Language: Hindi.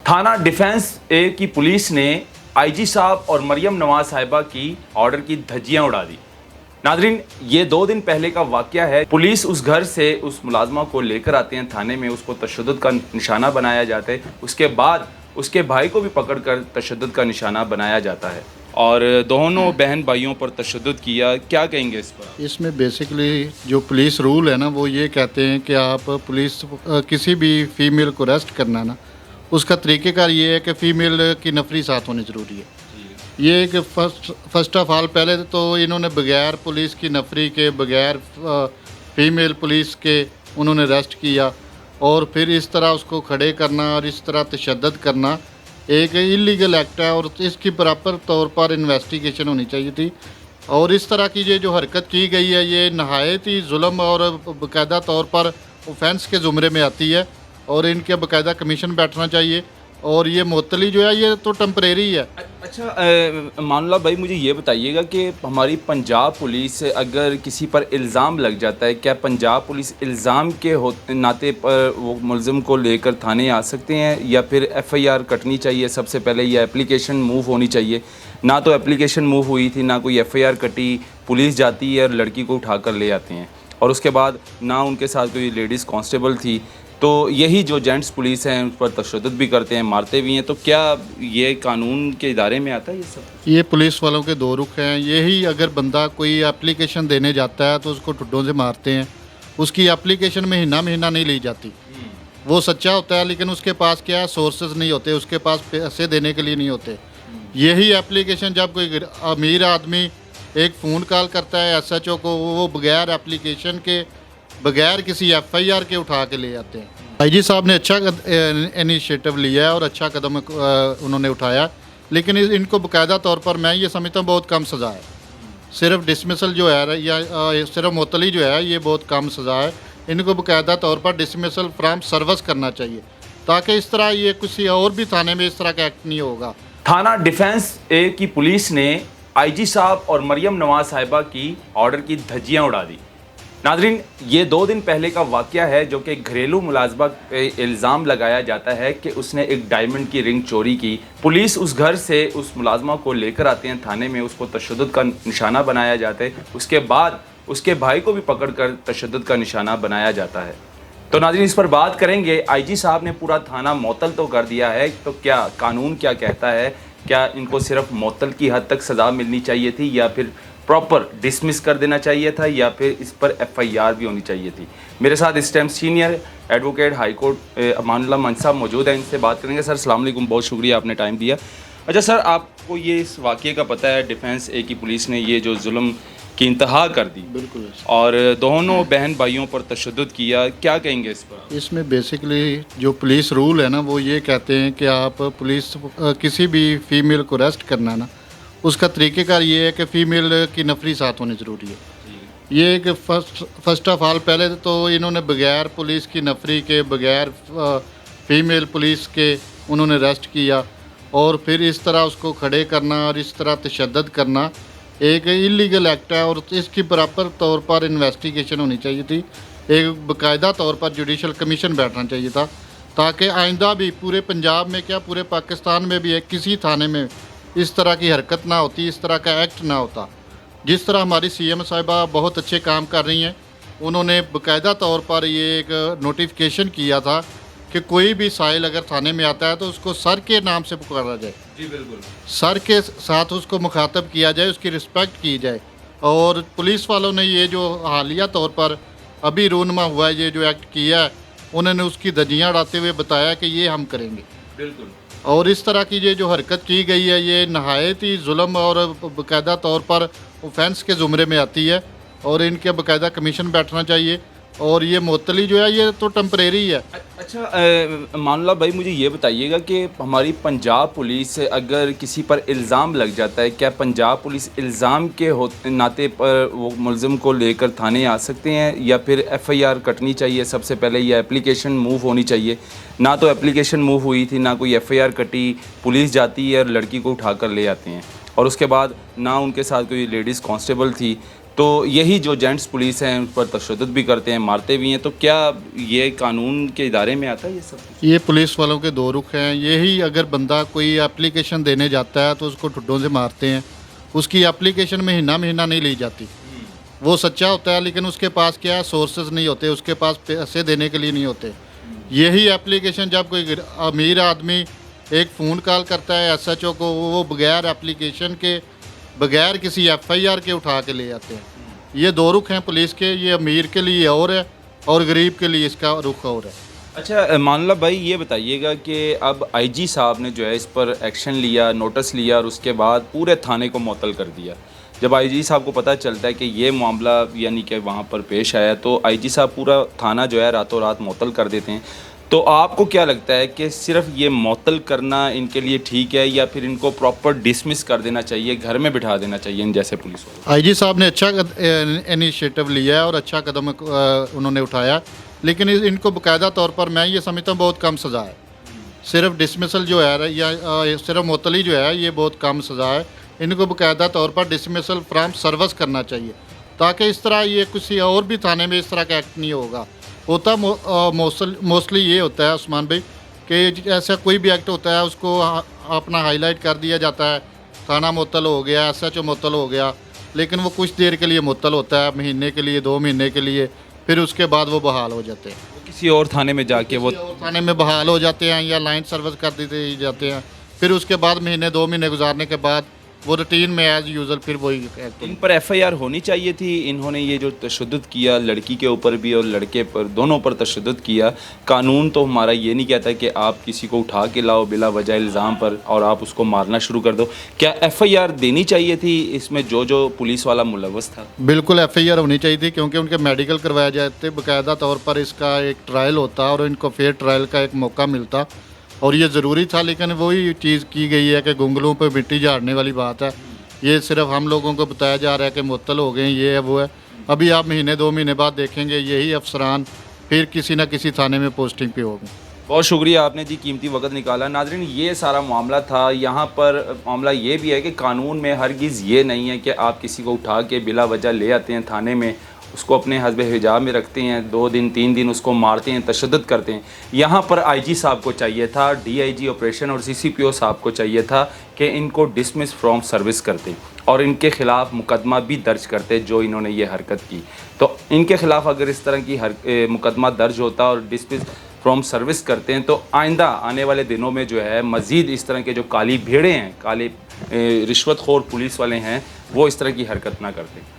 थाना डिफेंस ए की पुलिस ने आईजी साहब और मरियम नवाज साहिबा की ऑर्डर की धज्जियां उड़ा दी। नाजरीन, ये 2 दिन पहले का वाकया है। पुलिस उस घर से उस मुलाजमा को लेकर आते हैं थाने में, उसको तशद्दुद का निशाना बनाया जाता है। उसके बाद उसके भाई को भी पकड़कर तशद्दुद का निशाना बनाया जाता है और दोनों बहन भाइयों पर तशद्दुद किया। क्या कहेंगे इस पर? इसमें बेसिकली जो पुलिस रूल है ना, वो ये कहते हैं कि आप पुलिस किसी भी फीमेल को अरेस्ट करना ना, उसका तरीक़ेकार ये है कि फ़ीमेल की नफरी साथ होनी ज़रूरी है। ये एक फर्स्ट ऑफ ऑल पहले तो इन्होंने बगैर पुलिस की नफरी के, बगैर फ़ीमेल पुलिस के उन्होंने अरेस्ट किया और फिर इस तरह उसको खड़े करना और इस तरह तशद्दुद करना एक इलीगल एक्ट है और इसकी प्रॉपर तौर पर इन्वेस्टिगेशन होनी चाहिए थी। और इस तरह की ये जो हरकत की गई है, ये नहायत ही जुल्म और बाकायदा तौर पर ऑफेंस के ज़ुमरे में आती है और इनके बाकायदा कमीशन बैठना चाहिए। और ये मुअत्तली जो है ये तो टेम्परेरी है। अच्छा, मानुल्लाह भाई, मुझे ये बताइएगा कि हमारी पंजाब पुलिस अगर किसी पर इल्ज़ाम लग जाता है, क्या पंजाब पुलिस इल्ज़ाम के नाते पर वो मुलज़िम को लेकर थाने आ सकते हैं या फिर FIR कटनी चाहिए सबसे पहले, या एप्लीकेशन मूव होनी चाहिए? ना तो एप्लीकेशन मूव हुई थी, ना कोई FIR कटी। पुलिस जाती है और लड़की को उठा कर ले आते हैं और उसके बाद ना उनके साथ कोई लेडीज़ कांस्टेबल थी। तो यही जो जेंट्स पुलिस हैं उस पर तशद्दुद भी करते हैं, मारते भी हैं। तो क्या ये कानून के इदारे में आता है ये सब? ये पुलिस वालों के दो रुख हैं। यही अगर बंदा कोई एप्लीकेशन देने जाता है तो उसको ठुड्डों से मारते हैं। उसकी एप्लीकेशन महीना महीना नहीं ली जाती। वो सच्चा होता है लेकिन उसके पास क्या है, सोर्सेज नहीं होते, उसके पास पैसे देने के लिए नहीं होते। यही एप्लीकेशन जब कोई अमीर आदमी एक फ़ोन कॉल करता है SHO को, वो बगैर एप्लीकेशन के, बगैर किसी FIR के उठा के ले जाते हैं। IG साहब ने अच्छा इनिशिएटिव लिया है और अच्छा कदम उन्होंने उठाया, लेकिन इनको बाकायदा तौर पर मैं ये समझता हूँ बहुत कम सज़ा है। सिर्फ डिसमिसल जो है या सिर्फ मुअत्तली जो है, ये बहुत कम सज़ा है। इनको बाकायदा तौर पर डिसमिसल फ्राम सर्विस करना चाहिए ताकि इस तरह ये किसी और भी थाने में इस तरह का एक्ट नहीं होगा। थाना डिफेंस ए की पुलिस ने IG साहब और मरियम नवाज साहिबा की ऑर्डर की धज्जियां उड़ा दी। नाजरीन, ये 2 दिन पहले का वाकया है जो कि घरेलू मुलाजमा पे इल्ज़ाम लगाया जाता है कि उसने एक डायमंड की रिंग चोरी की। पुलिस उस घर से उस मुलाजमा को लेकर आते हैं थाने में, उसको तशद्दुद का निशाना बनाया जाता है। उसके बाद उसके भाई को भी पकड़कर तशद्दुद का निशाना बनाया जाता है। तो नाज़रीन, इस पर बात करेंगे। IG साहब ने पूरा थाना मुअत्तल तो कर दिया है, तो क्या कानून क्या कहता है? क्या इनको सिर्फ मुअत्तल की हद तक सज़ा मिलनी चाहिए थी या फिर प्रॉपर डिसमिस कर देना चाहिए था या फिर इस पर FIR भी होनी चाहिए थी? मेरे साथ इस time senior advocate high court Amanullah मंच साहब मौजूद हैं, इनसे बात करेंगे। सर, अस्सलाम वालेकुम, बहुत शुक्रिया आपने टाइम दिया। अच्छा सर, आपको ये इस वाक़े का पता है, डिफेंस ए की पुलिस ने ये जो जुल्म की इंतहा कर दी बिल्कुल, और दोनों बहन भाइयों पर तशद्दुद किया, क्या कहेंगे इस पर? इसमें बेसिकली जो पुलिस रूल है ना, वो ये कहते हैं कि आप पुलिस किसी भी फीमेल को अरेस्ट करना ना, उसका तरीक़ेकार ये है कि फ़ीमेल की नफरी साथ होनी ज़रूरी है। ये एक फर्स्ट ऑफ ऑल पहले तो इन्होंने बगैर पुलिस की नफरी के, बगैर फ़ीमेल पुलिस के उन्होंने अरेस्ट किया और फिर इस तरह उसको खड़े करना और इस तरह तशद्दुद करना एक इलीगल एक्ट है और इसकी प्रॉपर तौर पर इन्वेस्टिगेशन होनी चाहिए थी। एक बाकायदा तौर पर जुडिशल कमीशन बैठना चाहिए था ताकि आइंदा भी पूरे पंजाब में क्या पूरे पाकिस्तान में भी किसी थाने में इस तरह की हरकत ना होती, इस तरह का एक्ट ना होता। जिस तरह हमारी CM साहिबा बहुत अच्छे काम कर रही हैं, उन्होंने बाकायदा तौर पर ये एक नोटिफिकेशन किया था कि कोई भी साइल अगर थाने में आता है तो उसको सर के नाम से पुकारा जाए। जी बिल्कुल, सर के साथ उसको मुखातब किया जाए, उसकी रिस्पेक्ट की जाए। और पुलिस वालों ने ये जो हालिया तौर पर अभी रूनमा हुआ है, ये जो एक्ट किया है, उन्होंने उसकी धज्जियां उड़ाते हुए बताया कि ये हम करेंगे। बिल्कुल। और इस तरह की ये जो हरकत की गई है, ये नहायत ही जुल्म और बाकायदा तौर पर ऑफेंस के ज़ुमरे में आती है और इनके बाकायदा कमीशन बैठना चाहिए। और ये मुअत्तली जो है ये तो टेम्परेरी है। अच्छा, मानुल्लाह भाई, मुझे ये बताइएगा कि हमारी पंजाब पुलिस अगर किसी पर इल्ज़ाम लग जाता है, क्या पंजाब पुलिस इल्ज़ाम के नाते पर वो मुलज़िम को लेकर थाने आ सकते हैं या फिर FIR कटनी चाहिए सबसे पहले, या एप्लीकेशन मूव होनी चाहिए? ना तो एप्लीकेशन मूव हुई थी, ना कोई FIR कटी। पुलिस जाती है और लड़की को उठा कर ले आते हैं और उसके बाद ना उनके साथ कोई लेडीज़ कांस्टेबल थी। तो यही जो जेंट्स पुलिस हैं उन पर तशद्दुद भी करते हैं, मारते भी हैं, तो क्या ये कानून के इदारे में आता है ये सब? ये पुलिस वालों के दो रुख हैं। यही अगर बंदा कोई एप्लीकेशन देने जाता है तो उसको ठुड्डों से मारते हैं, उसकी एप्लीकेशन महीना महीना नहीं ली जाती। वो सच्चा होता है लेकिन उसके पास क्या है, सोर्सेज नहीं होते, उसके पास पैसे देने के लिए नहीं होते। यही एप्लीकेशन जब कोई अमीर आदमी एक फ़ोन कॉल करता है एसएचओ को, वो बगैर एप्लीकेशन के, बगैर किसी एफआईआर के उठा के ले आते हैं। ये दो रुख हैं पुलिस के, ये अमीर के लिए और है और गरीब के लिए इसका रुख और है। अच्छा मानला भाई, ये बताइएगा कि अब आईजी साहब ने जो है इस पर एक्शन लिया, नोटिस लिया और उसके बाद पूरे थाने को मुअत्तल कर दिया। जब आईजी साहब को पता चलता है कि ये मामला यानी कि वहाँ पर पेश आया, तो आईजी साहब पूरा थाना जो है रातों रात मुअत्तल कर देते हैं। तो आपको क्या लगता है कि सिर्फ ये मुअत्तल करना इनके लिए ठीक है या फिर इनको प्रॉपर डिसमिस कर देना चाहिए, घर में बिठा देना चाहिए इन जैसे पुलिस वालों? आईजी साहब ने अच्छा इनिशिएटिव लिया है और अच्छा कदम उन्होंने उठाया, लेकिन इनको बाकायदा तौर पर मैं ये समझता हूँ बहुत कम सज़ा है। सिर्फ डिसमिसल जो है या सिर्फ मुअत्तली जो है ये बहुत कम सज़ा है। इनको बाकायदा तौर पर डिसमिसल फ्रॉम सर्विस करना चाहिए, ताकि इस तरह ये किसी और भी थाने में इस तरह का एक्ट नहीं होगा। होता मोस्टली ये होता है उस्मान भाई कि ऐसा कोई भी एक्ट होता है उसको अपना हाईलाइट कर दिया जाता है, थाना मुअत्तल हो गया, एसएचओ मुअत्तल हो गया, लेकिन वो कुछ देर के लिए मुअत्तल होता है, महीने के लिए, 2 महीने के लिए, फिर उसके बाद वो बहाल हो जाते हैं। किसी और थाने में जाके वो किसी और थाने में बहाल हो जाते हैं या लाइन सर्विस कर दी जाते हैं। फिर उसके बाद महीने 2 महीने गुजारने के बाद वो रूटीन में एज यूजुअल फिर वही एक्ट। इन पर एफआईआर होनी चाहिए थी। इन्होंने ये जो तशद्दुद किया लड़की के ऊपर भी और लड़के पर, दोनों पर तशद्दुद किया। कानून तो हमारा ये नहीं कहता कि आप किसी को उठा के लाओ बिला वजह इल्ज़ाम पर और आप उसको मारना शुरू कर दो। क्या एफआईआर देनी चाहिए थी इसमें जो पुलिस वाला मुलव्वस था? बिल्कुल एफआईआर होनी चाहिए थी, क्योंकि उनके मेडिकल करवाए जाते, बाकायदा तौर पर इसका एक ट्रायल होता और इनको फेयर ट्रायल का एक मौका मिलता और ये ज़रूरी था। लेकिन वही चीज़ की गई है कि गुंगलों पर मिट्टी झाड़ने वाली बात है। ये सिर्फ हम लोगों को बताया जा रहा है कि मुअत्तल हो गए, ये है वो है। अभी आप महीने 2 महीने बाद देखेंगे यही अफसरान फिर किसी न किसी थाने में पोस्टिंग पे होंगे। बहुत शुक्रिया, आपने जी कीमती वक्त निकाला। नाज़रीन, ये सारा मामला था। यहाँ पर मामला ये भी है कि कानून में हरगिज़ ये नहीं है कि आप किसी को उठा के बिला वजह ले आते हैं थाने में, उसको अपने हस्ब हिजाब में रखते हैं, 2 दिन 3 दिन उसको मारते हैं, तशद्दुद करते हैं। यहाँ पर आईजी साहब को चाहिए था, डीआईजी ऑपरेशन और सीसीपीओ साहब को चाहिए था कि इनको डिसमिस फ्रॉम सर्विस करते और इनके ख़िलाफ़ मुकदमा भी दर्ज करते जो इन्होंने ये हरकत की। तो इनके ख़िलाफ़ अगर इस तरह की मुकदमा दर्ज होता और डिसमिस फ्रॉम सर्विस करते हैं तो आइंदा आने वाले दिनों में जो है मज़ीद इस तरह के जो काली भेड़ें हैं, काले रिश्वतखोर पुलिस वाले हैं, वो इस तरह की हरकत ना करते।